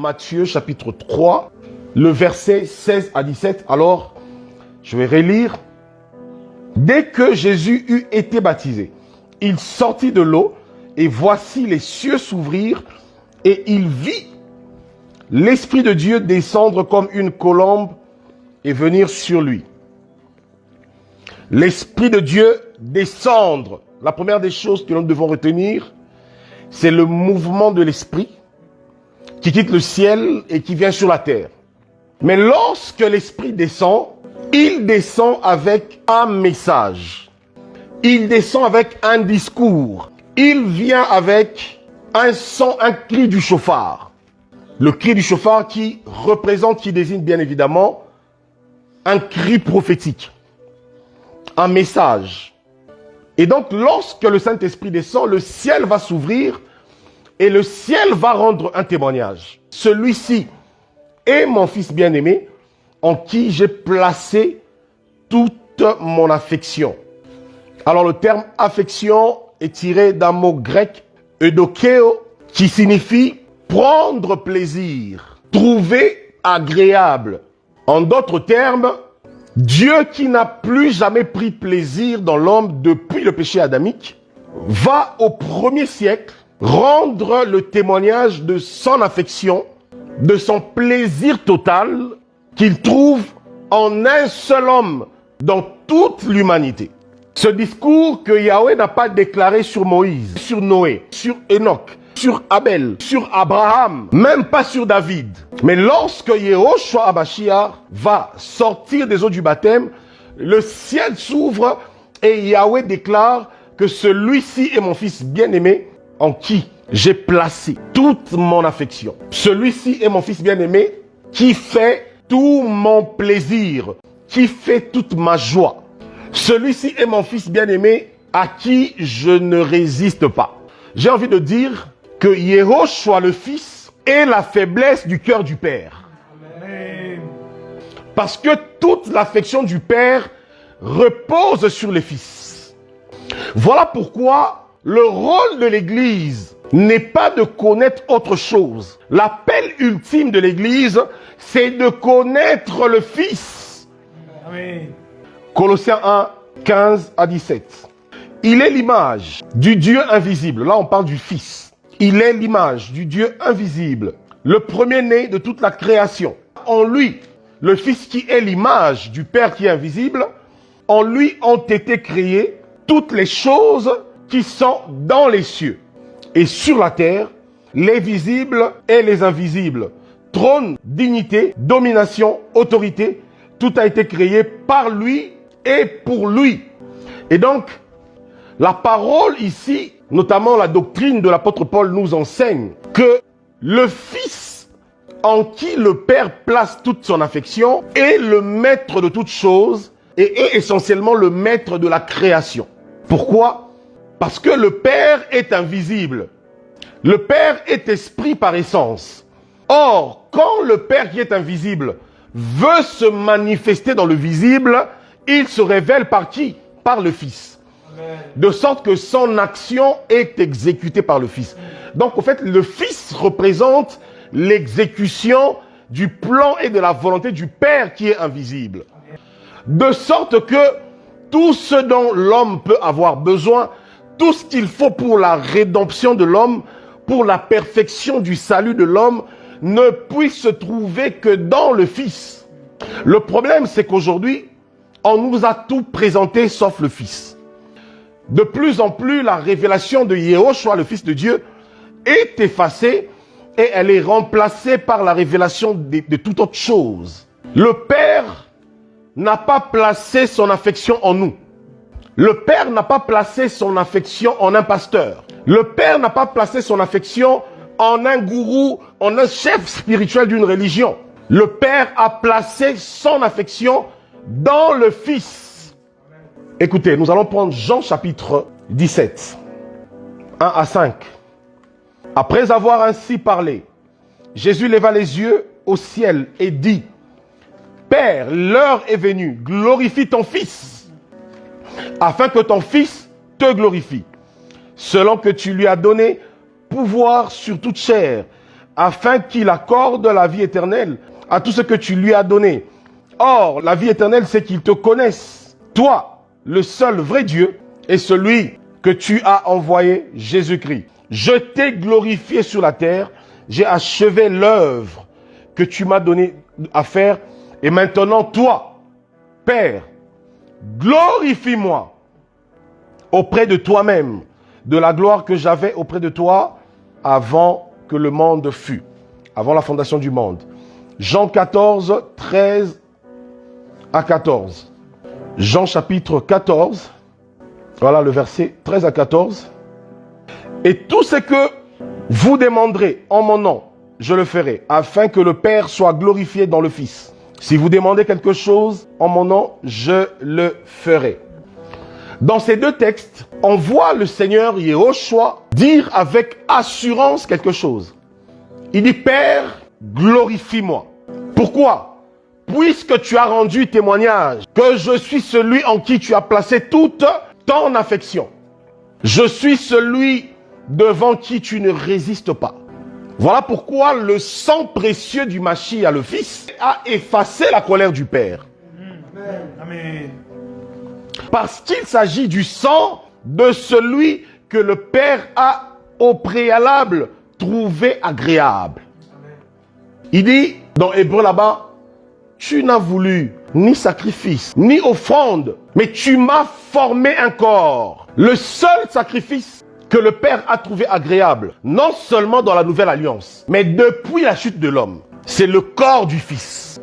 Matthieu chapitre 3, le verset 16 à 17. Alors, je vais relire. Dès que Jésus eut été baptisé, il sortit de l'eau et voici les cieux s'ouvrir et il vit l'Esprit de Dieu descendre comme une colombe et venir sur lui. L'Esprit de Dieu descendre. La première des choses que nous devons retenir, c'est le mouvement de l'Esprit qui quitte le ciel et qui vient sur la terre. Mais lorsque l'Esprit descend, il descend avec un message. Il descend avec un discours. Il vient avec un son, un cri du chauffard. Le cri du chauffard qui représente, qui désigne bien évidemment un cri prophétique. Un message. Et donc, lorsque le Saint-Esprit descend, le ciel va s'ouvrir et le ciel va rendre un témoignage. Celui-ci est mon Fils bien-aimé en qui j'ai placé toute mon affection. Alors, le terme affection est tiré d'un mot grec, eudokeo, qui signifie prendre plaisir, trouver agréable. En d'autres termes, Dieu qui n'a plus jamais pris plaisir dans l'homme depuis le péché adamique, va au 1er siècle rendre le témoignage de son affection, de son plaisir total qu'il trouve en un seul homme dans toute l'humanité. Ce discours que Yahweh n'a pas déclaré sur Moïse, sur Noé, sur Enoch, sur Abel, sur Abraham, même pas sur David. Mais lorsque Yehoshua Hamashiach va sortir des eaux du baptême, le ciel s'ouvre et Yahweh déclare que celui-ci est mon Fils bien-aimé en qui j'ai placé toute mon affection. Celui-ci est mon Fils bien-aimé qui fait tout mon plaisir, qui fait toute ma joie. Celui-ci est mon Fils bien-aimé à qui je ne résiste pas. J'ai envie de dire que Yehoshua le Fils est la faiblesse du cœur du Père. Amen. Parce que toute l'affection du Père repose sur le Fils. Voilà pourquoi le rôle de l'Église n'est pas de connaître autre chose. L'appel ultime de l'Église, c'est de connaître le Fils. Amen. Colossiens 1, 15 à 17. Il est l'image du Dieu invisible. Là, on parle du Fils. Il est l'image du Dieu invisible, le premier-né de toute la création. En lui, le Fils qui est l'image du Père qui est invisible, en lui ont été créées toutes les choses qui sont dans les cieux et sur la terre, les visibles et les invisibles. Trône, dignité, domination, autorité, tout a été créé par lui et pour lui. Et donc, la parole ici, notamment la doctrine de l'apôtre Paul nous enseigne que le Fils en qui le Père place toute son affection est le maître de toutes choses et est essentiellement le maître de la création. Pourquoi? Parce que le Père est invisible. Le Père est esprit par essence. Or, quand le Père qui est invisible veut se manifester dans le visible, il se révèle par qui? Par le Fils. Amen. De sorte que son action est exécutée par le Fils. Donc, en fait, le Fils représente l'exécution du plan et de la volonté du Père qui est invisible. De sorte que tout ce dont l'homme peut avoir besoin, tout ce qu'il faut pour la rédemption de l'homme, pour la perfection du salut de l'homme, ne puisse se trouver que dans le Fils. Le problème, c'est qu'aujourd'hui, on nous a tout présenté sauf le Fils. De plus en plus, la révélation de Yehoshua, le Fils de Dieu, est effacée et elle est remplacée par la révélation de toute autre chose. Le Père n'a pas placé son affection en nous. Le Père n'a pas placé son affection en un pasteur. Le Père n'a pas placé son affection en un gourou, en un chef spirituel d'une religion. Le Père a placé son affection dans le Fils. Écoutez, nous allons prendre Jean chapitre 17, 1 à 5. Après avoir ainsi parlé, Jésus leva les yeux au ciel et dit, « Père, l'heure est venue, glorifie ton Fils, afin que ton Fils te glorifie, selon que tu lui as donné pouvoir sur toute chair, afin qu'il accorde la vie éternelle à tout ce que tu lui as donné. Or, la vie éternelle, c'est qu'ils te connaissent, toi, le seul vrai Dieu, et celui que tu as envoyé, Jésus-Christ. Je t'ai glorifié sur la terre, j'ai achevé l'œuvre que tu m'as donné à faire, et maintenant, toi, Père, glorifie-moi auprès de toi-même, de la gloire que j'avais auprès de toi avant que le monde fût, avant la fondation du monde. Jean 14, 13 à 14. Jean chapitre 14, voilà le verset 13 à 14. Et tout ce que vous demanderez en mon nom, je le ferai, afin que le Père soit glorifié dans le Fils. Si vous demandez quelque chose en mon nom, je le ferai. Dans ces deux textes, on voit le Seigneur Yehoshua dire avec assurance quelque chose. Il dit, Père, glorifie-moi. Pourquoi? Puisque tu as rendu témoignage que je suis celui en qui tu as placé toute ton affection. Je suis celui devant qui tu ne résistes pas. Voilà pourquoi le sang précieux du Mashiach, le Fils, a effacé la colère du Père. Amen. Parce qu'il s'agit du sang de celui que le Père a au préalable trouvé agréable. Il dit dans Hébreu là-bas, tu n'as voulu ni sacrifice, ni offrande, mais tu m'as formé un corps. Le seul sacrifice que le Père a trouvé agréable, non seulement dans la nouvelle alliance, mais depuis la chute de l'homme, c'est le corps du Fils.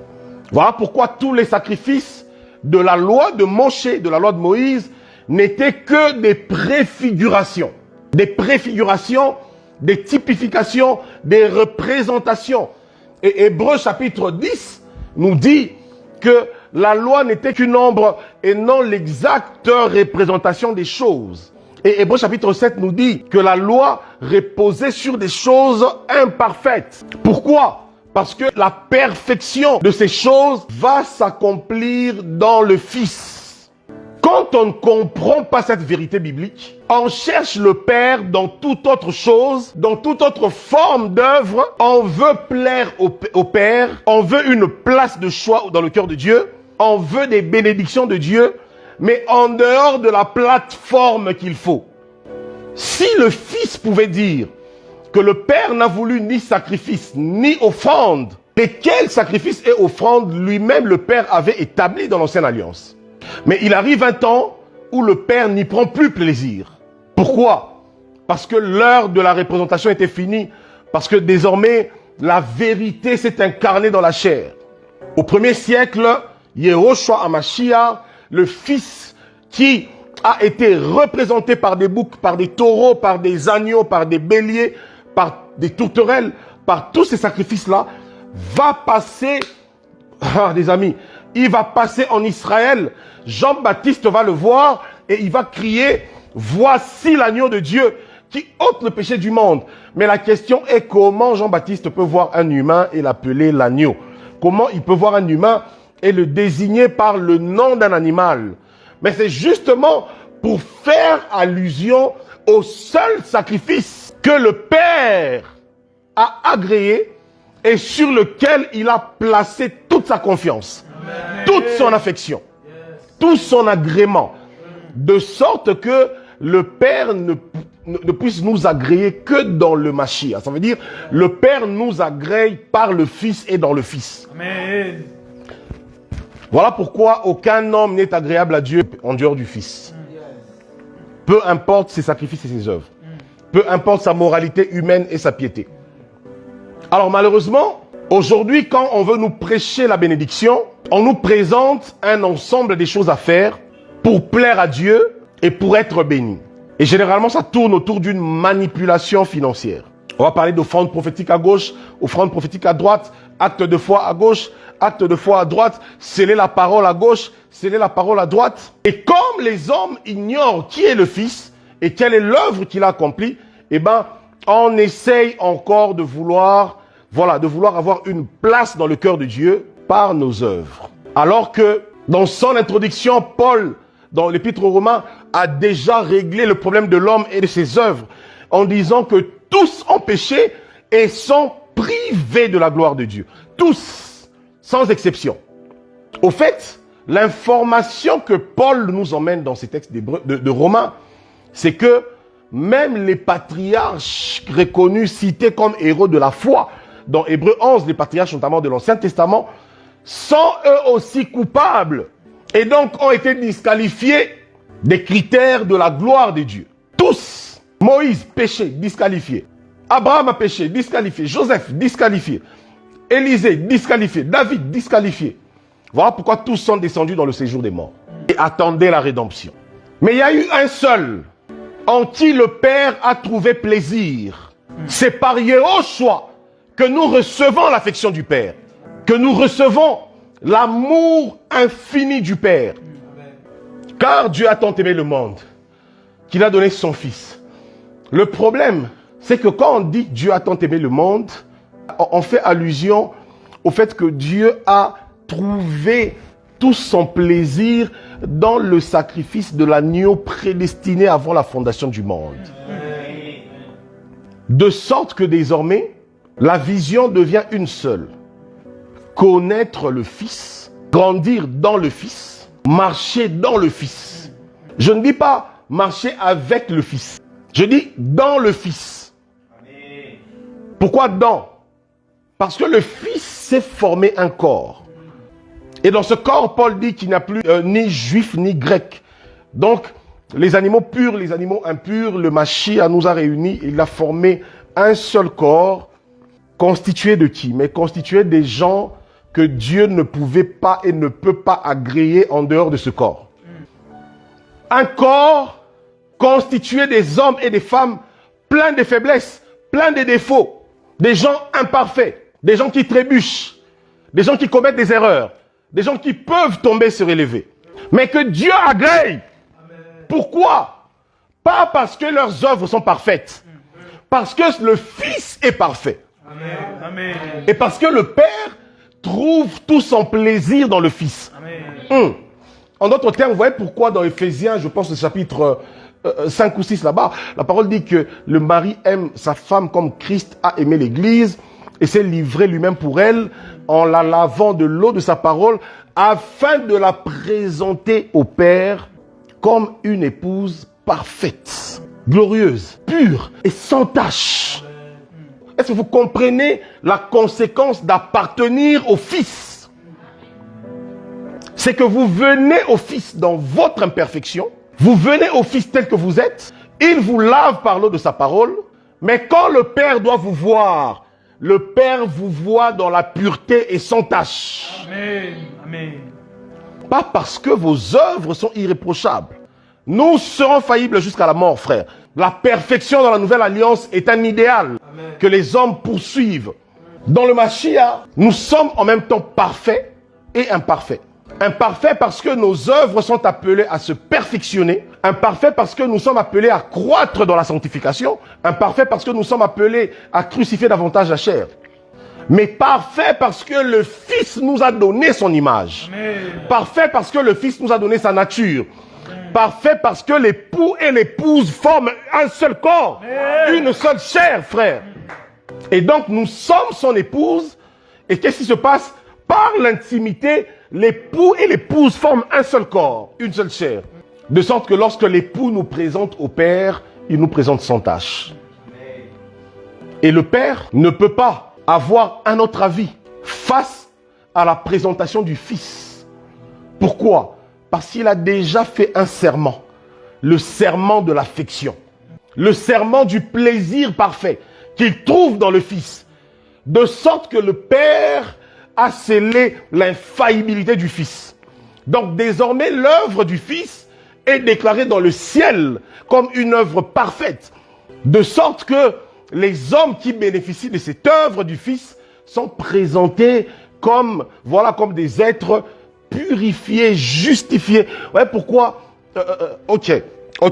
Voilà pourquoi tous les sacrifices de la loi de Moshe, de la loi de Moïse, n'étaient que des préfigurations. Des préfigurations, des typifications, des représentations. Et Hébreu chapitre 10 nous dit que la loi n'était qu'une ombre et non l'exacte représentation des choses. Et Hébreu chapitre 7 nous dit que la loi reposait sur des choses imparfaites. Pourquoi? Parce que la perfection de ces choses va s'accomplir dans le Fils. Quand on ne comprend pas cette vérité biblique, on cherche le Père dans toute autre chose, dans toute autre forme d'œuvre. On veut plaire au Père, on veut une place de choix dans le cœur de Dieu, on veut des bénédictions de Dieu, mais en dehors de la plateforme qu'il faut. Si le Fils pouvait dire que le Père n'a voulu ni sacrifice, ni offrande, mais quel sacrifice et offrande lui-même le Père avait établi dans l'ancienne alliance. Mais il arrive un temps où le Père n'y prend plus plaisir. Pourquoi? Parce que l'heure de la représentation était finie, parce que désormais, la vérité s'est incarnée dans la chair. Au 1er siècle, Yehoshua HaMashiach, le Fils qui a été représenté par des boucs, par des taureaux, par des agneaux, par des béliers, par des tourterelles, par tous ces sacrifices-là, va passer, des amis, il va passer en Israël. Jean-Baptiste va le voir et il va crier, voici l'agneau de Dieu qui ôte le péché du monde. Mais la question est comment Jean-Baptiste peut voir un humain et l'appeler l'agneau? Comment il peut voir un humain et le désigner par le nom d'un animal? Mais c'est justement pour faire allusion au seul sacrifice que le Père a agréé et sur lequel il a placé toute sa confiance, toute son affection, tout son agrément, de sorte que le Père ne puisse nous agréer que dans le Mashiach. Ça veut dire, le Père nous agrée par le Fils et dans le Fils. Amen. Voilà pourquoi aucun homme n'est agréable à Dieu en dehors du Fils. Peu importe ses sacrifices et ses œuvres. Peu importe sa moralité humaine et sa piété. Alors malheureusement, aujourd'hui, quand on veut nous prêcher la bénédiction, on nous présente un ensemble des choses à faire pour plaire à Dieu et pour être béni. Et généralement, ça tourne autour d'une manipulation financière. On va parler d'offrande prophétique à gauche, offrande prophétique à droite, acte de foi à gauche, acte de foi à droite, sceller la parole à gauche, sceller la parole à droite. Et comme les hommes ignorent qui est le Fils et quelle est l'œuvre qu'il a accomplie, eh ben, on essaye encore de vouloir avoir une place dans le cœur de Dieu par nos œuvres. Alors que dans son introduction, Paul, dans l'Épître aux Romains, a déjà réglé le problème de l'homme et de ses œuvres en disant que tous ont péché et sont privés de la gloire de Dieu. Tous, sans exception. Au fait, l'information que Paul nous emmène dans ces textes de Romains, c'est que même les patriarches reconnus, cités comme héros de la foi, dans Hébreux 11, les patriarches notamment de l'Ancien Testament, sont eux aussi coupables et donc ont été disqualifiés des critères de la gloire de Dieu. Tous. Moïse, péché, disqualifié. Abraham a péché, disqualifié. Joseph, disqualifié. Élisée, disqualifié. David, disqualifié. Voilà pourquoi tous sont descendus dans le séjour des morts et attendaient la rédemption. Mais il y a eu un seul en qui le Père a trouvé plaisir. C'est par Yehoshua que nous recevons l'affection du Père, que nous recevons l'amour infini du Père. Car Dieu a tant aimé le monde qu'il a donné son Fils. Le problème, c'est que quand on dit Dieu a tant aimé le monde, on fait allusion au fait que Dieu a trouvé tout son plaisir dans le sacrifice de l'agneau prédestiné avant la fondation du monde. De sorte que désormais, la vision devient une seule. Connaître le Fils, grandir dans le Fils, marcher dans le Fils. Je ne dis pas marcher avec le Fils. Je dis dans le Fils. Pourquoi dans? Parce que le Fils s'est formé un corps. Et dans ce corps, Paul dit qu'il n'y a plus ni juif ni grec. Donc, les animaux purs, les animaux impurs, le Mashiach nous a réunis. Il a formé un seul corps, constitué de qui? Mais constitué des gens que Dieu ne pouvait pas et ne peut pas agréer en dehors de ce corps. Un corps constitué des hommes et des femmes pleins de faiblesses, pleins de défauts, des gens imparfaits, des gens qui trébuchent, des gens qui commettent des erreurs, des gens qui peuvent tomber se relever. Mais que Dieu agrée. Pourquoi? Pas parce que leurs œuvres sont parfaites, parce que le Fils est parfait. Amen. Et parce que le Père trouve tout son plaisir dans le Fils. En d'autres termes, vous voyez pourquoi dans Éphésiens, je pense au chapitre 5 ou 6 là-bas, la parole dit que le mari aime sa femme comme Christ a aimé l'Église et s'est livré lui-même pour elle en la lavant de l'eau de sa parole afin de la présenter au Père comme une épouse parfaite, glorieuse, pure et sans tache. Est-ce que vous comprenez la conséquence d'appartenir au Fils? C'est que vous venez au Fils dans votre imperfection, vous venez au Fils tel que vous êtes, il vous lave par l'eau de sa parole, mais quand le Père doit vous voir, le Père vous voit dans la pureté et sans tache. Amen. Pas parce que vos œuvres sont irréprochables. Nous serons faillibles jusqu'à la mort, frère. La perfection dans la nouvelle alliance est un idéal que les hommes poursuivent. Dans le Mashiach, nous sommes en même temps parfaits et imparfaits. Imparfaits parce que nos œuvres sont appelées à se perfectionner. Imparfaits parce que nous sommes appelés à croître dans la sanctification. Imparfaits parce que nous sommes appelés à crucifier davantage la chair. Mais parfait parce que le Fils nous a donné son image. Parfait parce que le Fils nous a donné sa nature. Parfait parce que l'époux et l'épouse forment un seul corps, une seule chair, frère. Et donc nous sommes son épouse. Et qu'est-ce qui se passe? Par l'intimité, l'époux et l'épouse forment un seul corps, une seule chair. De sorte que lorsque l'époux nous présente au Père, il nous présente sans tache. Et le Père ne peut pas avoir un autre avis face à la présentation du Fils. Pourquoi? Parce qu'il a déjà fait un serment, le serment de l'affection, le serment du plaisir parfait qu'il trouve dans le Fils, de sorte que le Père a scellé l'infaillibilité du Fils. Donc désormais, l'œuvre du Fils est déclarée dans le ciel comme une œuvre parfaite, de sorte que les hommes qui bénéficient de cette œuvre du Fils sont présentés comme, voilà, comme des êtres purifiés, justifiés. Ouais, pourquoi? Ok,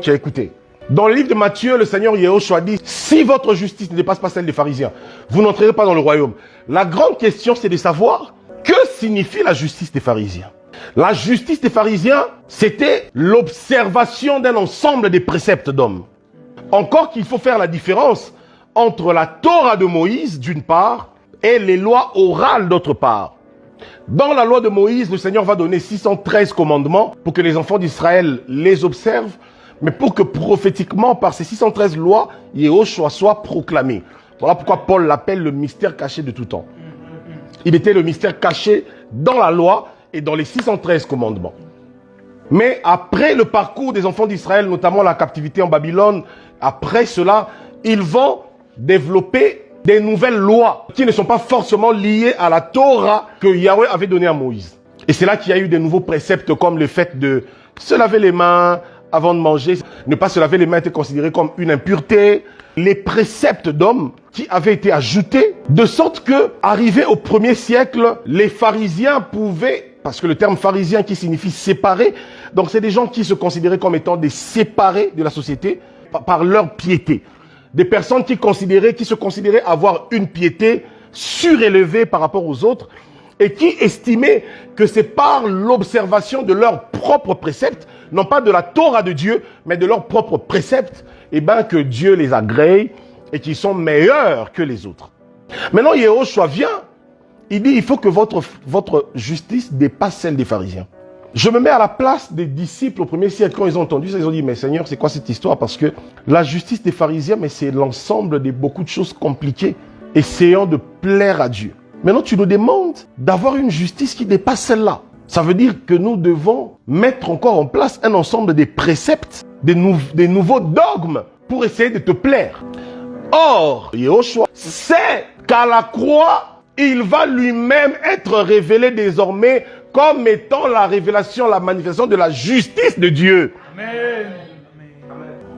écoutez. Dans le livre de Matthieu, le Seigneur Yehoshua dit, si votre justice ne dépasse pas celle des pharisiens, vous n'entrerez pas dans le royaume. La grande question, c'est de savoir que signifie la justice des pharisiens. La justice des pharisiens, c'était l'observation d'un ensemble des préceptes d'hommes. Encore qu'il faut faire la différence entre la Torah de Moïse, d'une part, et les lois orales, d'autre part. Dans la loi de Moïse, le Seigneur va donner 613 commandements pour que les enfants d'Israël les observent, mais pour que prophétiquement, par ces 613 lois, Yehoshua soit proclamé. Voilà pourquoi Paul l'appelle le mystère caché de tout temps. Il était le mystère caché dans la loi et dans les 613 commandements. Mais après le parcours des enfants d'Israël, notamment la captivité en Babylone, après cela, ils vont développer des nouvelles lois qui ne sont pas forcément liées à la Torah que Yahweh avait donnée à Moïse. Et c'est là qu'il y a eu des nouveaux préceptes comme le fait de se laver les mains avant de manger. Ne pas se laver les mains était considéré comme une impureté. Les préceptes d'hommes qui avaient été ajoutés, de sorte que, arrivé au 1er siècle, les pharisiens pouvaient, parce que le terme pharisien qui signifie séparé, donc c'est des gens qui se considéraient comme étant des séparés de la société par leur piété. Des personnes qui se considéraient avoir une piété surélevée par rapport aux autres et qui estimaient que c'est par l'observation de leurs propres préceptes, non pas de la Torah de Dieu, mais de leurs propres préceptes, que Dieu les agrée et qu'ils sont meilleurs que les autres. Maintenant, Yehoshua vient, il dit, il faut que votre justice dépasse celle des pharisiens. Je me mets à la place des disciples au 1er siècle. Quand ils ont entendu ça, ils ont dit, mais Seigneur, c'est quoi cette histoire? Parce que la justice des pharisiens, mais c'est l'ensemble de beaucoup de choses compliquées, essayant de plaire à Dieu. Maintenant, tu nous demandes d'avoir une justice qui dépasse celle-là. Ça veut dire que nous devons mettre encore en place un ensemble de préceptes, des nouveaux dogmes pour essayer de te plaire. Or, Yehoshua sait qu'à la croix, il va lui-même être révélé désormais comme étant la révélation, la manifestation de la justice de Dieu. Amen.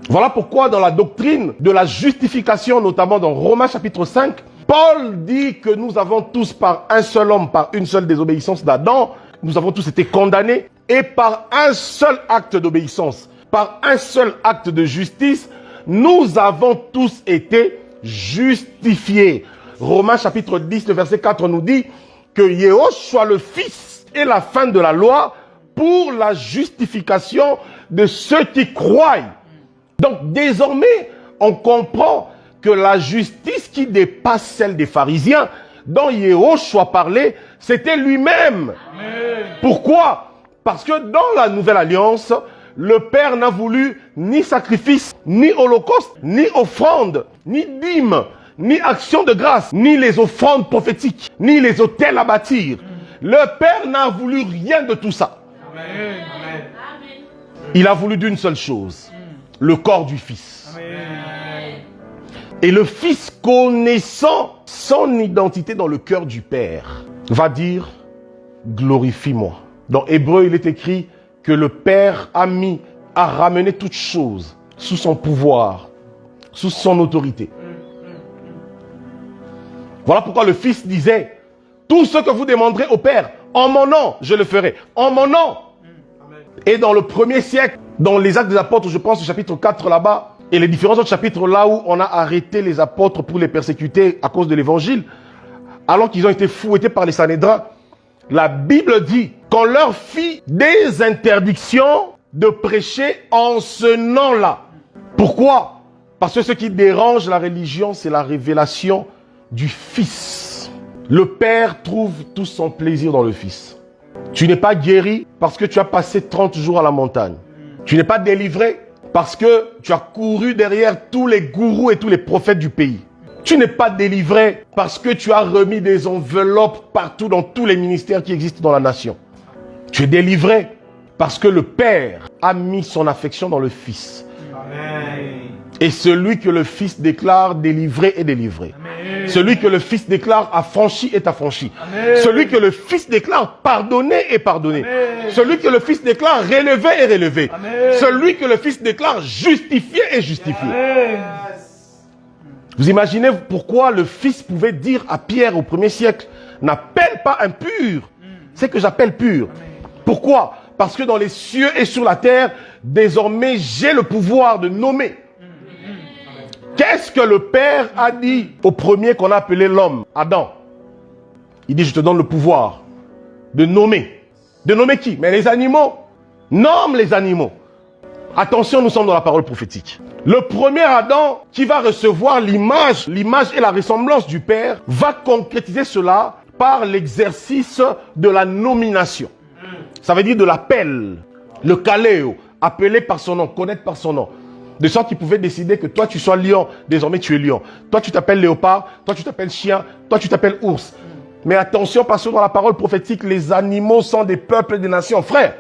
Voilà pourquoi dans la doctrine de la justification, notamment dans Romains chapitre 5, Paul dit que nous avons tous par un seul homme, par une seule désobéissance d'Adam, nous avons tous été condamnés et par un seul acte d'obéissance, par un seul acte de justice, nous avons tous été justifiés. Romains chapitre 10, le verset 4 nous dit que Yehoshua le Fils est la fin de la loi pour la justification de ceux qui croient. Donc désormais, on comprend que la justice qui dépasse celle des pharisiens, dont Yehoshua parlait, c'était lui-même. Pourquoi? Parce que dans la nouvelle alliance, le Père n'a voulu ni sacrifice, ni holocauste, ni offrande, ni dîme, ni action de grâce, ni les offrandes prophétiques, ni les autels à bâtir. Le Père n'a voulu rien de tout ça. Amen. Il a voulu d'une seule chose, le corps du Fils. Amen. Et le Fils, connaissant son identité dans le cœur du Père, va dire, glorifie-moi. Dans Hébreu, il est écrit que le Père a ramené toutes choses sous son pouvoir, sous son autorité. Voilà pourquoi le Fils disait, tout ce que vous demanderez au Père, en mon nom, je le ferai. En mon nom. Et dans le 1er siècle, dans les Actes des Apôtres, je pense au chapitre 4 là-bas, et les différents autres chapitres là où on a arrêté les apôtres pour les persécuter à cause de l'évangile, alors qu'ils ont été fouettés par les Sanhédrins, la Bible dit qu'on leur fit des interdictions de prêcher en ce nom-là. Pourquoi? Parce que ce qui dérange la religion, c'est la révélation du Fils. Le Père trouve tout son plaisir dans le Fils. Tu n'es pas guéri parce que tu as passé 30 jours à la montagne. Tu n'es pas délivré parce que tu as couru derrière tous les gourous et tous les prophètes du pays. Tu n'es pas délivré parce que tu as remis des enveloppes partout dans tous les ministères qui existent dans la nation. Tu es délivré parce que le Père a mis son affection dans le Fils. Amen. Et celui que le Fils déclare délivré est délivré. Amen. Celui que le Fils déclare affranchi est affranchi. Amen. Celui que le Fils déclare pardonné est pardonné. Amen. Celui que le Fils déclare relevé est relevé. Amen. Celui que le Fils déclare justifié est justifié. Amen. Vous imaginez pourquoi le Fils pouvait dire à Pierre au 1er siècle, n'appelle pas impur, c'est que j'appelle pur. Pourquoi? Parce que dans les cieux et sur la terre, désormais j'ai le pouvoir de nommer. Qu'est-ce que le Père a dit au premier qu'on a appelé l'homme, Adam? Il dit, je te donne le pouvoir de nommer. De nommer qui? Mais les animaux. Nomme les animaux. Attention, nous sommes dans la parole prophétique. Le premier Adam qui va recevoir l'image et la ressemblance du Père va concrétiser cela par l'exercice de la nomination. Ça veut dire de l'appel, le kaléo, appeler par son nom, connaître par son nom. De sorte qu'il pouvait décider que toi tu sois lion, désormais tu es lion. Toi tu t'appelles léopard, toi tu t'appelles chien, toi tu t'appelles ours. Mais attention, parce que dans la parole prophétique, les animaux sont des peuples et des nations, frères.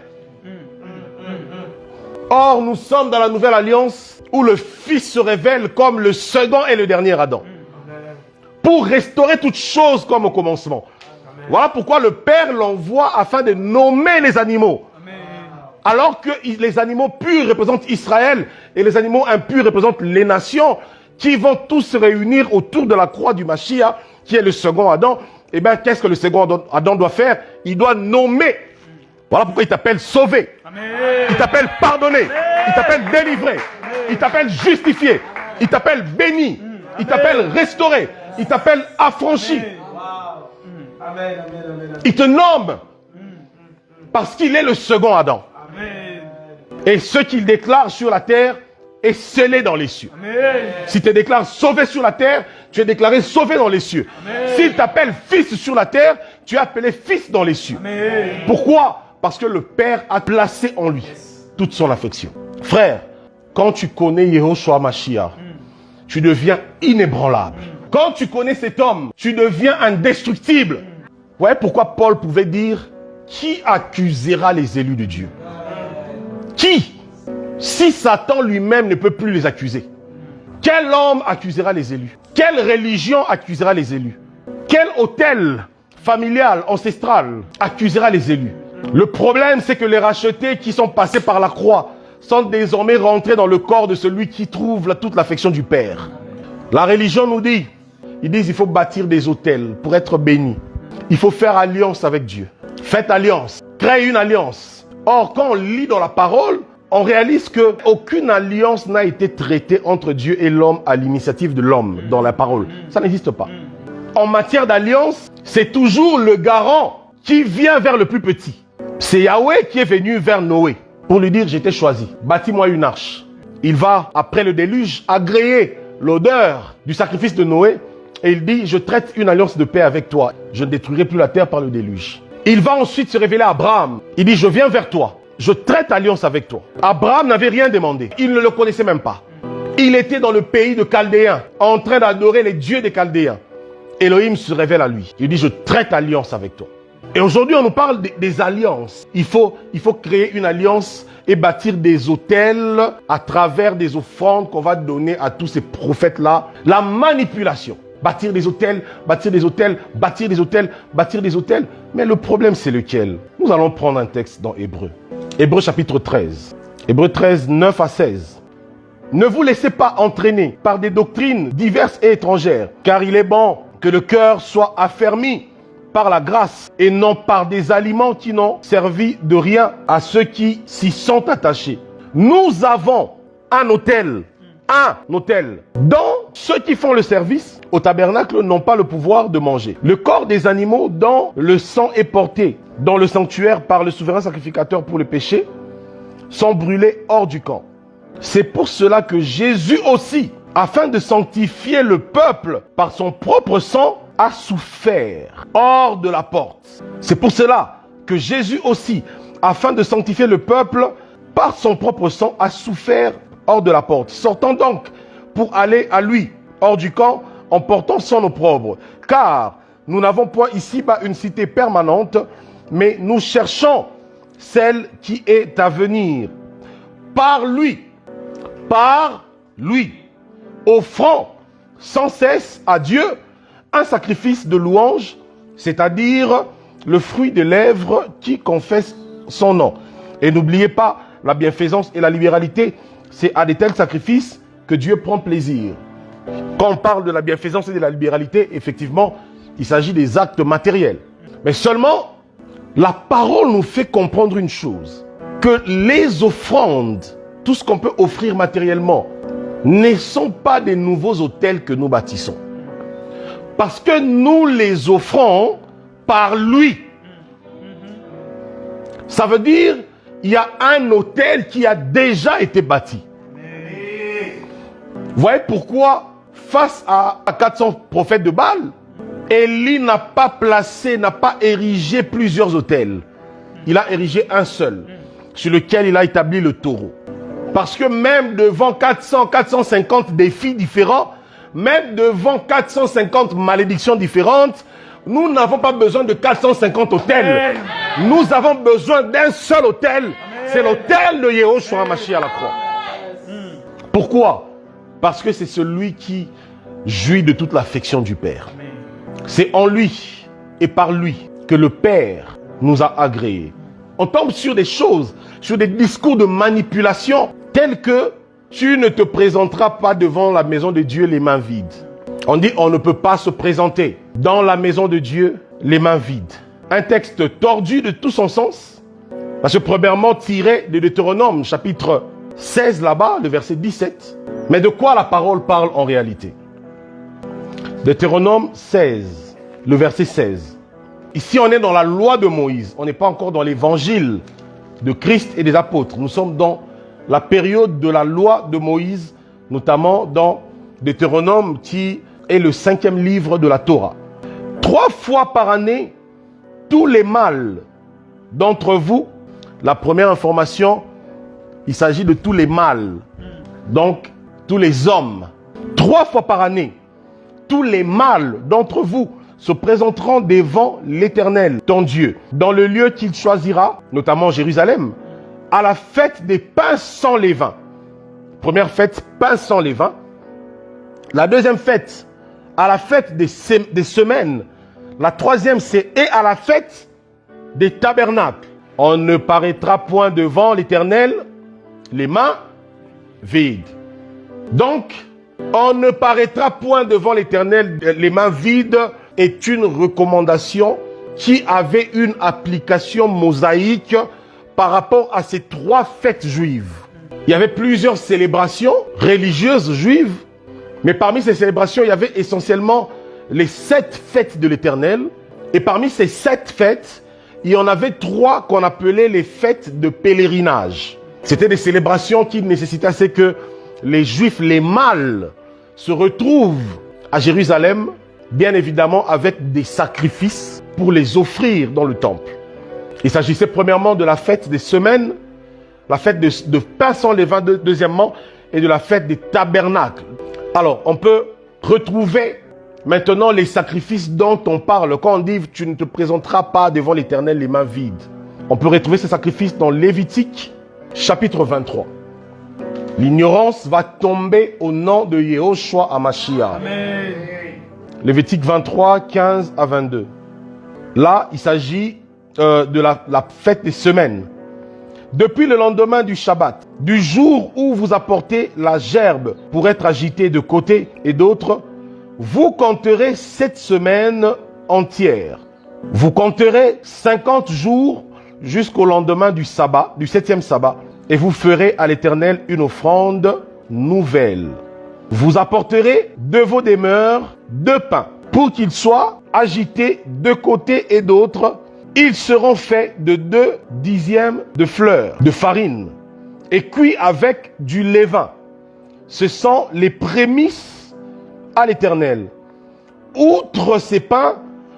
Or, nous sommes dans la nouvelle alliance où le Fils se révèle comme le second et le dernier Adam. Pour restaurer toutes choses comme au commencement. Voilà pourquoi le Père l'envoie afin de nommer les animaux. Alors que les animaux purs représentent Israël et les animaux impurs représentent les nations qui vont tous se réunir autour de la croix du Mashiach, qui est le second Adam. Eh bien, qu'est-ce que le second Adam doit faire? Il doit nommer. Voilà pourquoi il t'appelle sauvé. Il t'appelle pardonné. Il t'appelle délivré. Il t'appelle justifié. Il t'appelle béni. Il t'appelle restauré. Il t'appelle affranchi. Il te nomme parce qu'il est le second Adam. Et ce qu'il déclare sur la terre est scellé dans les cieux. Si tu déclares sauvé sur la terre, tu es déclaré sauvé dans les cieux. S'il t'appelle fils sur la terre, tu es appelé fils dans les cieux. Pourquoi? Parce que le Père a placé en lui toute son affection. Frère, quand tu connais Yehoshua Mashiach, tu deviens inébranlable. Quand tu connais cet homme, tu deviens indestructible. Vous voyez pourquoi Paul pouvait dire: qui accusera les élus de Dieu? Qui? Si Satan lui-même ne peut plus les accuser, quel homme accusera les élus? Quelle religion accusera les élus? Quel autel familial, ancestral accusera les élus? Le problème, c'est que les rachetés qui sont passés par la croix sont désormais rentrés dans le corps de celui qui trouve toute l'affection du Père. La religion nous dit, ils disent il faut bâtir des autels pour être béni. Il faut faire alliance avec Dieu. Faites alliance, créez une alliance. Or, quand on lit dans la parole, on réalise qu'aucune alliance n'a été traitée entre Dieu et l'homme à l'initiative de l'homme dans la parole. Ça n'existe pas. En matière d'alliance, c'est toujours le garant qui vient vers le plus petit. C'est Yahweh qui est venu vers Noé pour lui dire: je t'ai choisi, bâtis-moi une arche. Il va, après le déluge, agréer l'odeur du sacrifice de Noé et il dit: je traite une alliance de paix avec toi. Je ne détruirai plus la terre par le déluge. Il va ensuite se révéler à Abraham. Il dit: je viens vers toi. Je traite alliance avec toi. Abraham n'avait rien demandé. Il ne le connaissait même pas. Il était dans le pays de Chaldéens, en train d'adorer les dieux des Chaldéens. Elohim se révèle à lui. Il dit: je traite alliance avec toi. Et aujourd'hui, on nous parle des alliances. Il faut créer une alliance et bâtir des autels à travers des offrandes qu'on va donner à tous ces prophètes-là. La manipulation. Bâtir des hôtels, bâtir des hôtels, bâtir des hôtels, bâtir des hôtels. Mais le problème, c'est lequel? Nous allons prendre un texte dans Hébreu. Hébreu chapitre 13. Hébreu 13, 9 à 16. Ne vous laissez pas entraîner par des doctrines diverses et étrangères, car il est bon que le cœur soit affermi par la grâce et non par des aliments qui n'ont servi de rien à ceux qui s'y sont attachés. Nous avons un autel, dont ceux qui font le service au tabernacle n'ont pas le pouvoir de manger. Le corps des animaux dont le sang est porté dans le sanctuaire par le souverain sacrificateur pour le péché sont brûlés hors du camp. C'est pour cela que Jésus aussi, afin de sanctifier le peuple par son propre sang, a souffert hors de la porte. C'est pour cela que Jésus aussi, afin de sanctifier le peuple par son propre sang, a souffert hors de la porte, sortant donc pour aller à lui hors du camp en portant son opprobre. Car nous n'avons point ici-bas une cité permanente, mais nous cherchons celle qui est à venir. Par lui, offrant sans cesse à Dieu un sacrifice de louange, c'est-à-dire le fruit des lèvres qui confessent son nom. Et n'oubliez pas, la bienfaisance et la libéralité, c'est à de tels sacrifices que Dieu prend plaisir. Quand on parle de la bienfaisance et de la libéralité, effectivement, il s'agit des actes matériels. Mais seulement, la parole nous fait comprendre une chose, que les offrandes, tout ce qu'on peut offrir matériellement, ne sont pas des nouveaux autels que nous bâtissons. Parce que nous les offrons par lui. Ça veut dire il y a un autel qui a déjà été bâti. Vous voyez pourquoi, face à 400 prophètes de Baal, Élie n'a pas placé, n'a pas érigé plusieurs autels. Il a érigé un seul, sur lequel il a établi le taureau. Parce que même devant 400, 450 défis différents, même devant 450 malédictions différentes, nous n'avons pas besoin de 450 autels. Nous avons besoin d'un seul autel. C'est l'autel de Yehoshua Hamashiach à la croix. Pourquoi? Parce que c'est celui qui jouit de toute l'affection du Père. C'est en lui et par lui que le Père nous a agréés. On tombe sur des choses, sur des discours de manipulation tels que tu ne te présenteras pas devant la maison de Dieu les mains vides. On dit on ne peut pas se présenter dans la maison de Dieu les mains vides. Un texte tordu de tout son sens, parce que premièrement tiré de Deutéronome chapitre 16 là-bas, le verset 17. Mais de quoi la parole parle en réalité? Deutéronome 16, le verset 16. Ici on est dans la loi de Moïse, on n'est pas encore dans l'évangile de Christ et des apôtres. Nous sommes dans la période de la loi de Moïse, notamment dans Deutéronome qui est le 5e livre de la Torah. 3 fois par année, tous les mâles d'entre vous, la première information, il s'agit de tous les mâles, donc tous les hommes. 3 fois par année, tous les mâles d'entre vous se présenteront devant l'Éternel, ton Dieu, dans le lieu qu'il choisira, notamment Jérusalem, à la fête des pains sans levain. Première fête, pains sans levain. La deuxième fête, à la fête des semaines. La troisième, c'est et à la fête des tabernacles. On ne paraîtra point devant l'Éternel les mains vides. Donc, on ne paraîtra point devant l'Éternel les mains vides est une recommandation qui avait une application mosaïque par rapport à ces 3 fêtes juives. Il y avait plusieurs célébrations religieuses juives, mais parmi ces célébrations, il y avait essentiellement les 7 fêtes de l'Éternel. Et parmi ces 7 fêtes, il y en avait 3 qu'on appelait les fêtes de pèlerinage. C'était des célébrations qui nécessitaient à ce que les Juifs, les mâles, se retrouvent à Jérusalem, bien évidemment avec des sacrifices pour les offrir dans le temple. Il s'agissait premièrement de la fête des semaines, la fête de pain sans levain deuxièmement, et de la fête des tabernacles. Alors, on peut retrouver maintenant les sacrifices dont on parle. Quand on dit « tu ne te présenteras pas devant l'Éternel les mains vides », on peut retrouver ces sacrifices dans Lévitique, chapitre 23. L'ignorance va tomber au nom de Yehoshua Hamashiach. Amen. Lévitique 23, 15 à 22. Là, il s'agit de la fête des semaines. Depuis le lendemain du Shabbat, du jour où vous apportez la gerbe pour être agitée de côté et d'autre, vous compterez 7 semaines entières. Vous compterez 50 jours jusqu'au lendemain du sabbat, du 7e sabbat, et vous ferez à l'Éternel une offrande nouvelle. Vous apporterez de vos demeures 2 pains, pour qu'ils soient agités de côté et d'autre. Ils seront faits de 2 dixièmes de fleur de farine et cuits avec du levain. Ce sont les prémices à l'Éternel. Outre ces pains,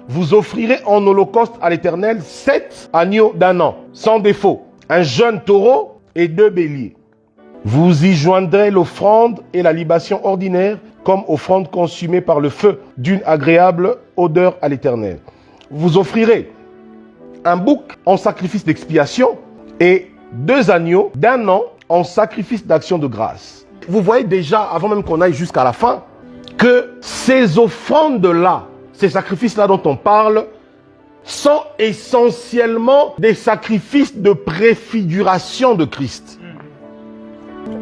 vous offrirez en holocauste à l'Éternel 7 agneaux d'1 an, sans défaut, un jeune taureau et 2 béliers. Vous y joindrez l'offrande et la libation ordinaire comme offrande consumée par le feu d'une agréable odeur à l'Éternel. Vous offrirez un bouc en sacrifice d'expiation et 2 agneaux d'1 an en sacrifice d'action de grâce. Vous voyez déjà, avant même qu'on aille jusqu'à la fin, que ces offrandes-là, ces sacrifices-là dont on parle, sont essentiellement des sacrifices de préfiguration de Christ.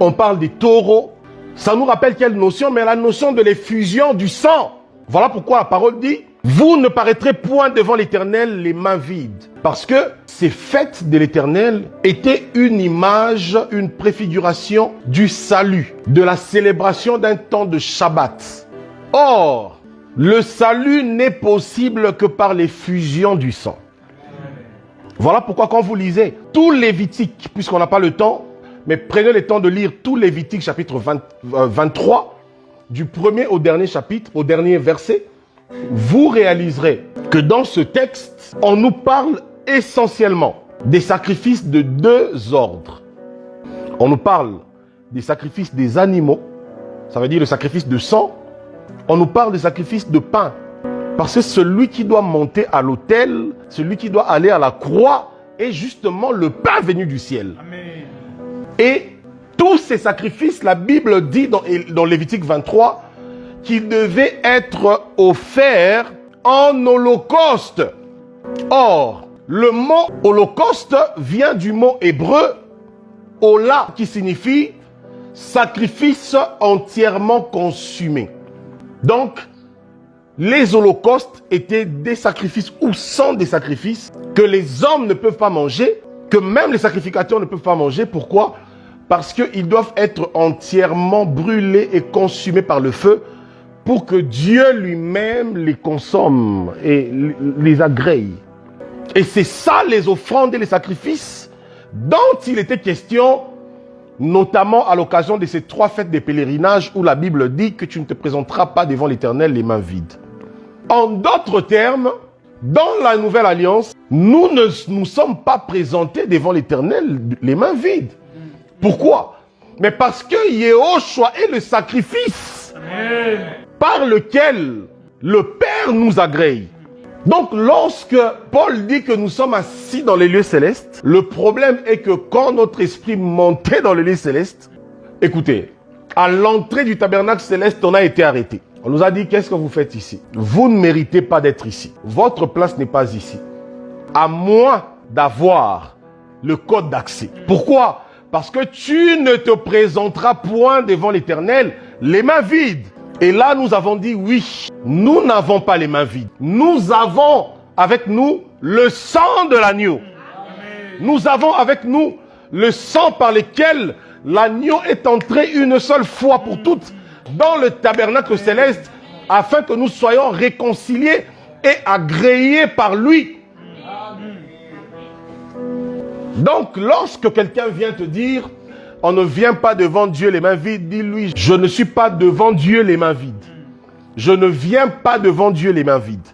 On parle des taureaux. Ça nous rappelle quelle notion? Mais la notion de l'effusion du sang. Voilà pourquoi la parole dit « Vous ne paraîtrez point devant l'Éternel les mains vides. » Parce que ces fêtes de l'Éternel étaient une image, une préfiguration du salut, de la célébration d'un temps de Shabbat. Or, le salut n'est possible que par l'effusion du sang. Voilà pourquoi quand vous lisez tout Lévitique, puisqu'on n'a pas le temps, mais prenez le temps de lire tout Lévitique chapitre 23, du premier au dernier chapitre, au dernier verset, vous réaliserez que dans ce texte, on nous parle essentiellement des sacrifices de deux ordres. On nous parle des sacrifices des animaux, ça veut dire le sacrifice de sang. On nous parle des sacrifices de pain. Parce que celui qui doit monter à l'autel, celui qui doit aller à la croix, est justement le pain venu du ciel. Amen. Et tous ces sacrifices, la Bible dit dans Lévitique 23, qu'ils devaient être offerts en holocauste. Or, le mot holocauste vient du mot hébreu Ola, qui signifie sacrifice entièrement consumé. Donc, les holocaustes étaient des sacrifices ou sont des sacrifices que les hommes ne peuvent pas manger, que même les sacrificateurs ne peuvent pas manger. Pourquoi? Parce qu'ils doivent être entièrement brûlés et consumés par le feu pour que Dieu lui-même les consomme et les agrée. Et c'est ça les offrandes et les sacrifices dont il était question, notamment à l'occasion de ces 3 fêtes des pèlerinages où la Bible dit que tu ne te présenteras pas devant l'Éternel les mains vides. En d'autres termes, dans la Nouvelle Alliance, nous ne nous sommes pas présentés devant l'Éternel les mains vides. Pourquoi? Mais parce que Yehoshua est le sacrifice par lequel le Père nous agrée. Donc, lorsque Paul dit que nous sommes assis dans les lieux célestes, le problème est que quand notre esprit montait dans les lieux célestes, écoutez, à l'entrée du tabernacle céleste, on a été arrêté. On nous a dit, qu'est-ce que vous faites ici? Vous ne méritez pas d'être ici. Votre place n'est pas ici. À moins d'avoir le code d'accès. Pourquoi? Parce que tu ne te présenteras point devant l'Éternel les mains vides. Et là, nous avons dit oui, nous n'avons pas les mains vides. Nous avons avec nous le sang de l'agneau. Nous avons avec nous le sang par lequel l'agneau est entré une seule fois pour toutes dans le tabernacle céleste afin que nous soyons réconciliés et agréés par lui. Donc, lorsque quelqu'un vient te dire on ne vient pas devant Dieu les mains vides, dis-lui, je ne suis pas devant Dieu les mains vides. Je ne viens pas devant Dieu les mains vides.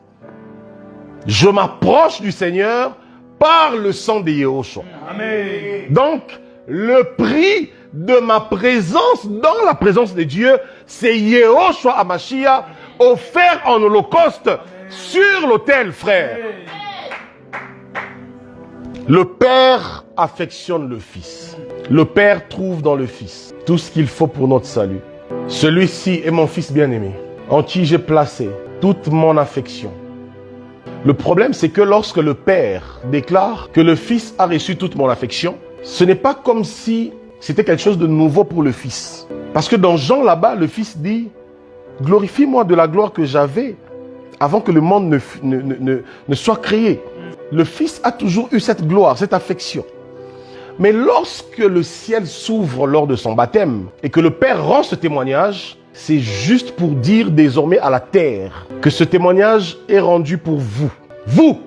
Je m'approche du Seigneur par le sang de Yehoshua. Amen. Donc, le prix de ma présence dans la présence de Dieu, c'est Yehoshua Hamashiach offert en holocauste sur l'autel, frère. Le Père affectionne le Fils. Le Père trouve dans le Fils tout ce qu'il faut pour notre salut. Celui-ci est mon Fils bien-aimé, en qui j'ai placé toute mon affection. Le problème, c'est que lorsque le Père déclare que le Fils a reçu toute mon affection, ce n'est pas comme si c'était quelque chose de nouveau pour le Fils. Parce que dans Jean, là-bas, le Fils dit « Glorifie-moi de la gloire que j'avais avant que le monde ne soit créé. » Le Fils a toujours eu cette gloire, cette affection. Mais lorsque le ciel s'ouvre lors de son baptême et que le Père rend ce témoignage, c'est juste pour dire désormais à la terre que ce témoignage est rendu pour vous. Vous,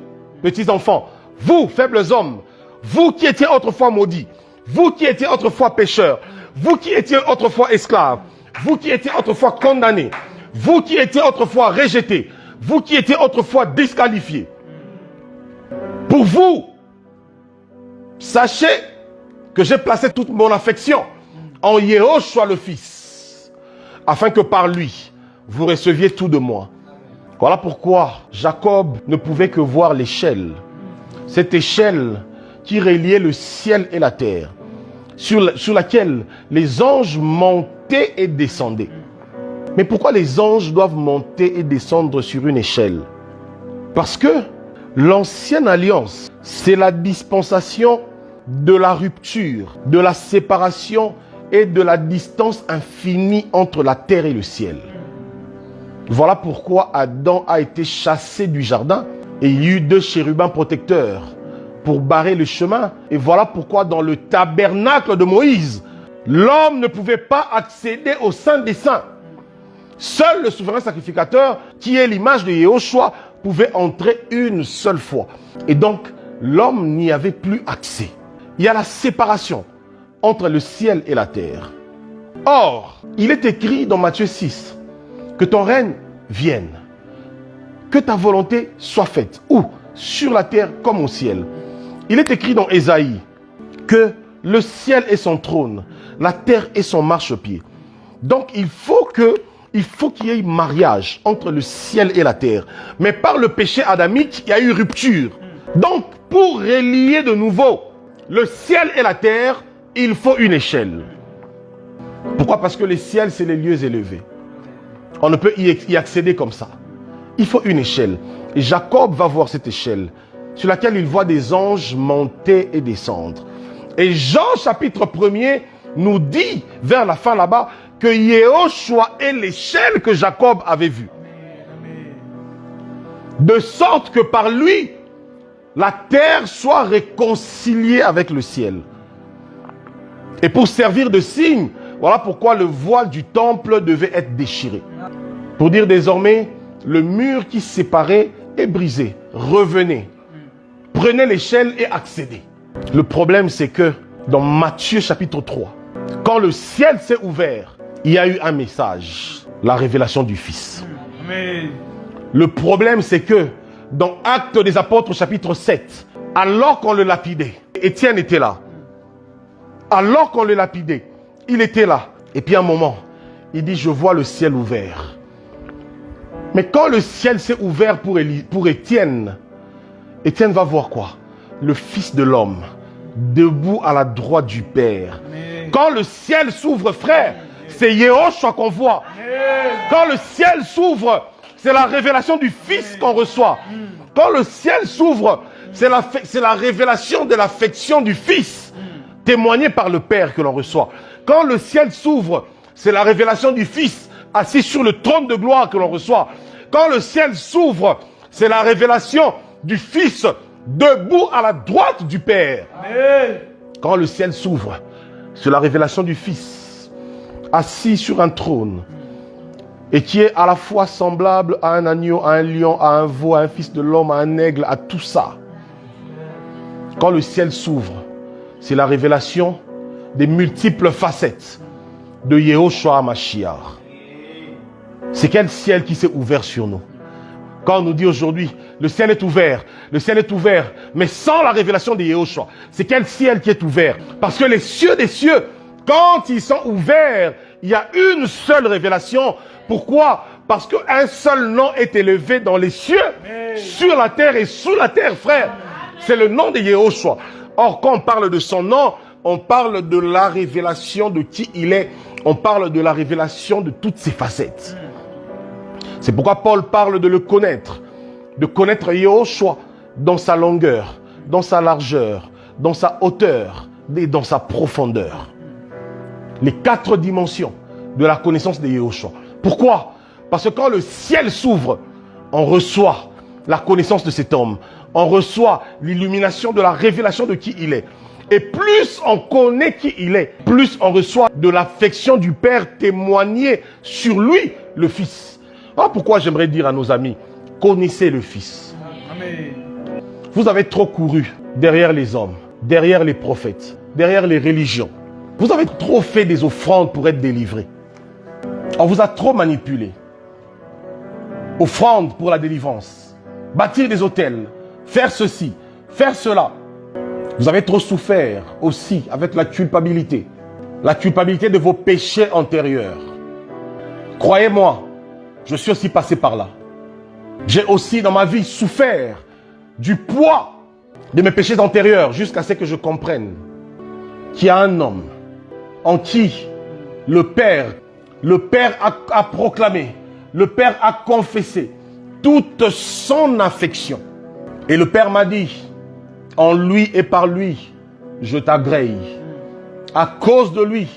petits enfants, vous, faibles hommes, vous qui étiez autrefois maudits, vous qui étiez autrefois pécheurs, vous qui étiez autrefois esclaves, vous qui étiez autrefois condamnés, vous qui étiez autrefois rejetés, vous qui étiez autrefois disqualifiés. Pour vous, sachez que j'ai placé toute mon affection en Yehoshua le Fils, afin que par lui, vous receviez tout de moi. Voilà pourquoi Jacob ne pouvait que voir l'échelle, cette échelle qui reliait le ciel et la terre, sur laquelle les anges montaient et descendaient. Mais pourquoi les anges doivent monter et descendre sur une échelle? Parce que l'ancienne alliance, c'est la dispensation de la rupture, de la séparation et de la distance infinie entre la terre et le ciel. Voilà pourquoi Adam a été chassé du jardin et il y eut 2 chérubins protecteurs pour barrer le chemin. Et voilà pourquoi dans le tabernacle de Moïse, l'homme ne pouvait pas accéder au Saint des Saints. Seul le souverain sacrificateur, qui est l'image de Yehoshua, pouvait entrer une seule fois. Et donc, l'homme n'y avait plus accès. Il y a la séparation entre le ciel et la terre. Or, il est écrit dans Matthieu 6 que ton règne vienne, que ta volonté soit faite, ou sur la terre comme au ciel. Il est écrit dans Ésaïe que le ciel est son trône, la terre est son marchepied. Donc il faut qu'il y ait mariage entre le ciel et la terre. Mais par le péché adamique, il y a eu rupture. Donc pour relier de nouveau le ciel et la terre, il faut une échelle. Pourquoi? Parce que le ciel, c'est les lieux élevés. On ne peut y accéder comme ça. Il faut une échelle. Et Jacob va voir cette échelle sur laquelle il voit des anges monter et descendre. Et Jean chapitre 1er nous dit vers la fin là-bas que Yehoshua est l'échelle que Jacob avait vue. De sorte que par lui, la terre soit réconciliée avec le ciel. Et pour servir de signe, voilà pourquoi le voile du temple devait être déchiré. Pour dire désormais, le mur qui séparait est brisé. Revenez. Prenez l'échelle et accédez. Le problème, c'est que dans Matthieu chapitre 3, quand le ciel s'est ouvert, il y a eu un message, la révélation du Fils. Amen. Le problème, c'est que dans Actes des Apôtres chapitre 7, alors qu'on le lapidait, Étienne était là. Alors qu'on le lapidait, il était là. Et puis à un moment, il dit, je vois le ciel ouvert. Mais quand le ciel s'est ouvert pour Étienne, Étienne va voir quoi? Le Fils de l'homme, debout à la droite du Père. Amen. Quand le ciel s'ouvre, frère, c'est Yehoshua qu'on voit. Amen. Quand le ciel s'ouvre, c'est la révélation du Fils qu'on reçoit. Quand le ciel s'ouvre, c'est la révélation de l'affection du Fils, témoignée par le Père que l'on reçoit. Quand le ciel s'ouvre, c'est la révélation du Fils, assis sur le trône de gloire que l'on reçoit. Quand le ciel s'ouvre, c'est la révélation du Fils, debout à la droite du Père. Amen. Quand le ciel s'ouvre, c'est la révélation du Fils, assis sur un trône, et qui est à la fois semblable à un agneau, à un lion, à un veau, à un fils de l'homme, à un aigle, à tout ça. Quand le ciel s'ouvre, c'est la révélation des multiples facettes de Yehoshua HaMashiach. C'est quel ciel qui s'est ouvert sur nous? Quand on nous dit aujourd'hui, le ciel est ouvert, mais sans la révélation de Yehoshua, c'est quel ciel qui est ouvert? Parce que les cieux des cieux, quand ils sont ouverts, il y a une seule révélation. Pourquoi? Parce qu'un seul nom est élevé dans les cieux, sur la terre et sous la terre, frère. C'est le nom de Yehoshua. Or, quand on parle de son nom, on parle de la révélation de qui il est. On parle de la révélation de toutes ses facettes. C'est pourquoi Paul parle de le connaître. De connaître Yehoshua dans sa longueur, dans sa largeur, dans sa hauteur et dans sa profondeur. Les 4 dimensions de la connaissance de Yehoshua. Pourquoi? Parce que quand le ciel s'ouvre, on reçoit la connaissance de cet homme. On reçoit l'illumination de la révélation de qui il est. Et plus on connaît qui il est, plus on reçoit de l'affection du Père témoignée sur lui, le Fils. Ah, pourquoi j'aimerais dire à nos amis, connaissez le Fils. Amen. Vous avez trop couru derrière les hommes, derrière les prophètes, derrière les religions. Vous avez trop fait des offrandes pour être délivrés. On vous a trop manipulé. Offrande pour la délivrance. Bâtir des hôtels. Faire ceci. Faire cela. Vous avez trop souffert aussi avec la culpabilité. La culpabilité de vos péchés antérieurs. Croyez-moi, je suis aussi passé par là. J'ai aussi dans ma vie souffert du poids de mes péchés antérieurs jusqu'à ce que je comprenne qu'il y a un homme en qui le Père a proclamé, le Père a confessé toute son affection. Et le Père m'a dit, en lui et par lui, je t'agrée. À cause de lui,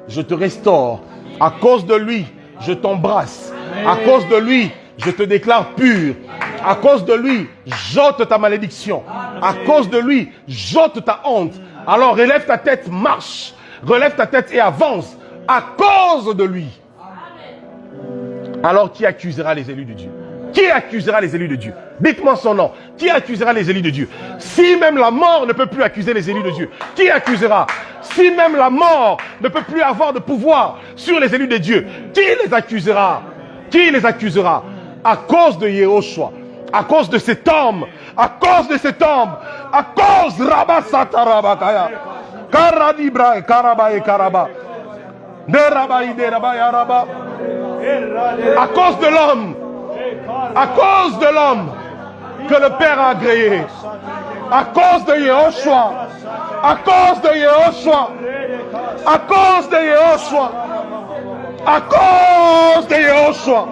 je te restaure. À cause de lui, je t'embrasse. À cause de lui, je te déclare pur. À cause de lui, j'ôte ta malédiction. À cause de lui, j'ôte ta honte. Alors relève ta tête, marche. Relève ta tête et avance. À cause de lui. Alors qui accusera les élus de Dieu? Qui accusera les élus de Dieu? Dites-moi son nom. Qui accusera les élus de Dieu? Si même la mort ne peut plus accuser les élus de Dieu, qui accusera? Si même la mort ne peut plus avoir de pouvoir sur les élus de Dieu, qui les accusera? Qui les accusera? À cause de Yehoshua, à cause de cet homme, à cause de cet homme, à cause Rabasatarabakaya, Karadibra, Karaba et Karaba, à cause de l'homme, à cause de l'homme que le Père a agréé, à cause de Yehoshua, à cause de Yehoshua, à cause de Yehoshua, à cause de Yehoshua,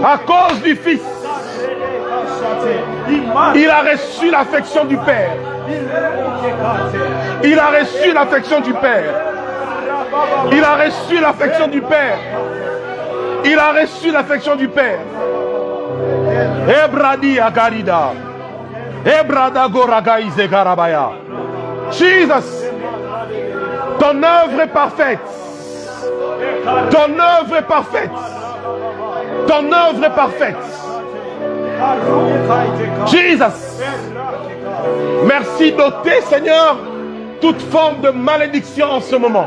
à cause du Fils, il a reçu l'affection du Père. Il a reçu l'affection du Père. Il a reçu l'affection du Père. Il a reçu l'affection du Père. Ebradi Agarida. Ebrada Goragaïze Garabaya. Jesus, ton œuvre est parfaite. Ton œuvre est parfaite. Ton œuvre est parfaite. Jesus, merci d'ôter, Seigneur, toute forme de malédiction en ce moment.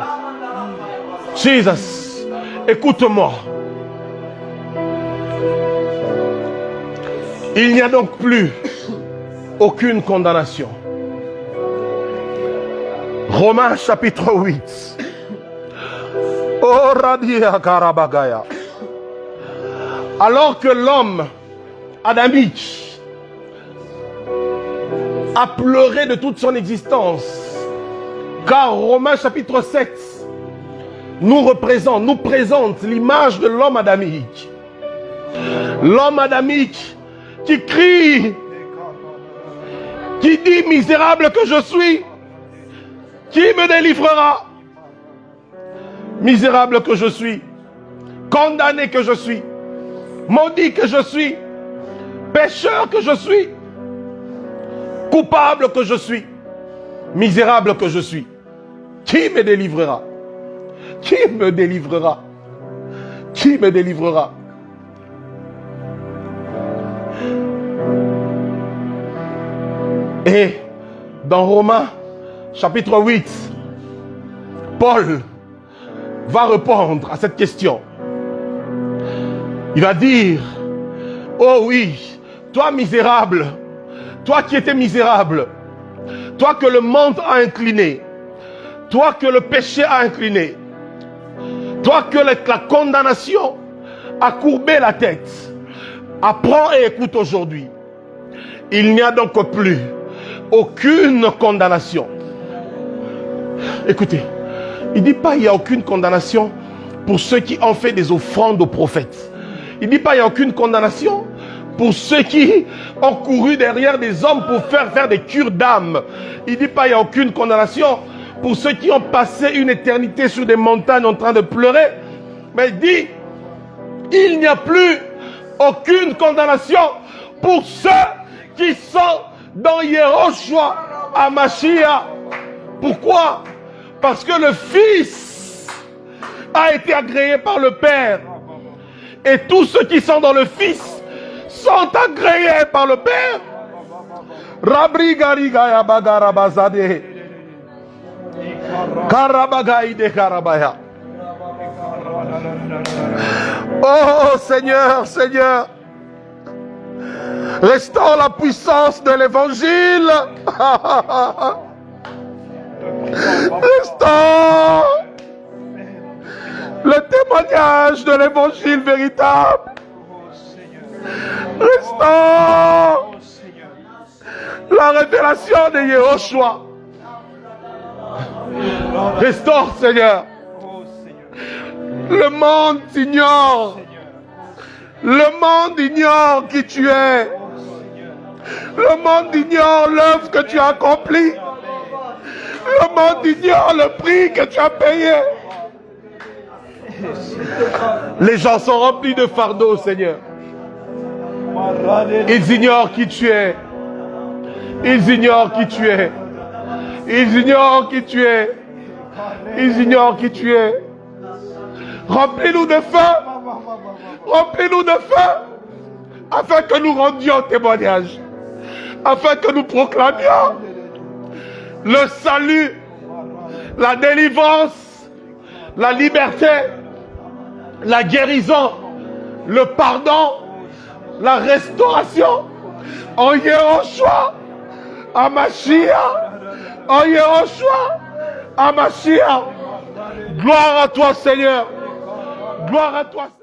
Jesus, écoute-moi. Il n'y a donc plus aucune condamnation. Romains chapitre 8. Oh, Radia Karabagaya. Alors que l'homme adamique a pleuré de toute son existence, car Romains chapitre 7 nous présente l'image de l'homme adamique. L'homme adamique qui crie, qui dit: misérable que je suis, qui me délivrera? Misérable que je suis, condamné que je suis, maudit que je suis, pécheur que je suis, coupable que je suis, misérable que je suis. Qui me délivrera? Qui me délivrera? Qui me délivrera? Et dans Romains chapitre 8, Paul va répondre à cette question. Il va dire: oh oui, toi misérable, toi qui étais misérable, toi que le monde a incliné, toi que le péché a incliné, toi que la condamnation a courbé la tête, apprends et écoute aujourd'hui. Il n'y a donc plus aucune condamnation. Écoutez, il ne dit pas il n'y a aucune condamnation pour ceux qui ont fait des offrandes aux prophètes. Il ne dit pas il n'y a aucune condamnation pour ceux qui ont couru derrière des hommes pour faire des cures d'âme. Il ne dit pas il n'y a aucune condamnation pour ceux qui ont passé une éternité sur des montagnes en train de pleurer. Mais il dit il n'y a plus aucune condamnation pour ceux qui sont dans Yehoshua HaMashiach. Pourquoi? Parce que le Fils a été agréé par le Père. Et tous ceux qui sont dans le Fils sont agréés par le Père. Rabri Garigaya Bagarabazade. Karabagaïde Karabaya. Oh Seigneur, Seigneur, restaure la puissance de l'évangile. Restaure le témoignage de l'évangile véritable. Restaure la révélation de Yehoshua. Restaure, Seigneur. Le monde t'ignore. Le monde ignore qui tu es. Le monde ignore l'œuvre que tu as accomplie. Le monde ignore le prix que tu as payé. Les gens sont remplis de fardeaux, Seigneur. Ils ignorent qui tu es. Ils ignorent qui tu es. Ils ignorent qui tu es. Ils ignorent qui tu es. Remplis-nous de feu. Remplis-nous de feu. afin que nous rendions témoignage, afin que nous proclamions le salut, la délivrance, la liberté, la guérison, le pardon, la restauration en Yehoshua, Hamashiach, en Yehoshua, Hamashiach. Gloire à toi, Seigneur. Gloire à toi, Seigneur.